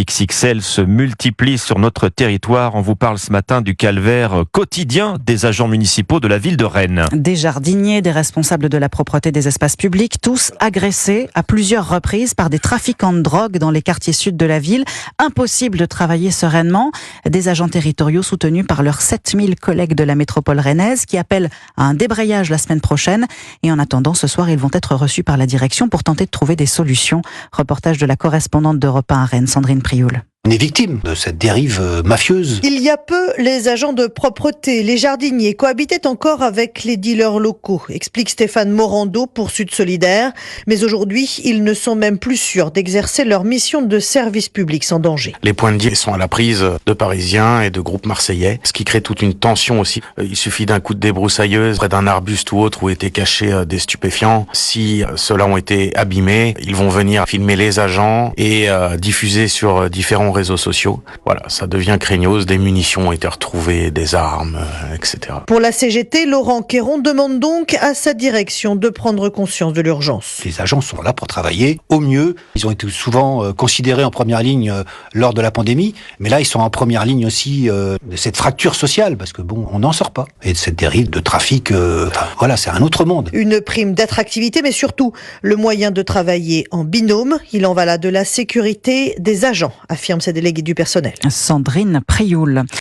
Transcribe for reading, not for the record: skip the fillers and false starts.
XXL se multiplient sur notre territoire. On vous parle ce matin du calvaire quotidien des agents municipaux de la ville de Rennes. Des jardiniers, des responsables de la propreté des espaces publics, tous agressés à plusieurs reprises par des trafiquants de drogue dans les quartiers sud de la ville. Impossible de travailler sereinement. Des agents territoriaux soutenus par leurs 7000 collègues de la métropole rennaise qui appellent à un débrayage la semaine prochaine. Et en attendant, ce soir, ils vont être reçus par la direction pour tenter de trouver des solutions. Reportage de la correspondante d'Europe 1 à Rennes, Sandrine Prioul. On est victime de cette dérive mafieuse. Il y a peu, les agents de propreté, les jardiniers cohabitaient encore avec les dealers locaux, explique Stéphane Morando pour Sud Solidaire. Mais aujourd'hui, ils ne sont même plus sûrs d'exercer leur mission de service public sans danger. Les points de deal sont à la prise de Parisiens et de groupes marseillais, ce qui crée toute une tension aussi. Il suffit d'un coup de débroussailleuse près d'un arbuste ou autre où étaient cachés des stupéfiants. Si ceux-là ont été abîmés, ils vont venir filmer les agents et diffuser sur différents réseaux sociaux. Voilà, ça devient craignos, des munitions ont été retrouvées, des armes, etc. Pour la CGT, Laurent Quéron demande donc à sa direction de prendre conscience de l'urgence. Les agents sont là pour travailler au mieux. Ils ont été souvent considérés en première ligne lors de la pandémie, mais là ils sont en première ligne aussi de cette fracture sociale, parce que bon, on n'en sort pas. Et de cette dérive de trafic, voilà, c'est un autre monde. Une prime d'attractivité, mais surtout le moyen de travailler en binôme. Il en va là de la sécurité des agents, affirme sa déléguée du personnel. Sandrine Prioul.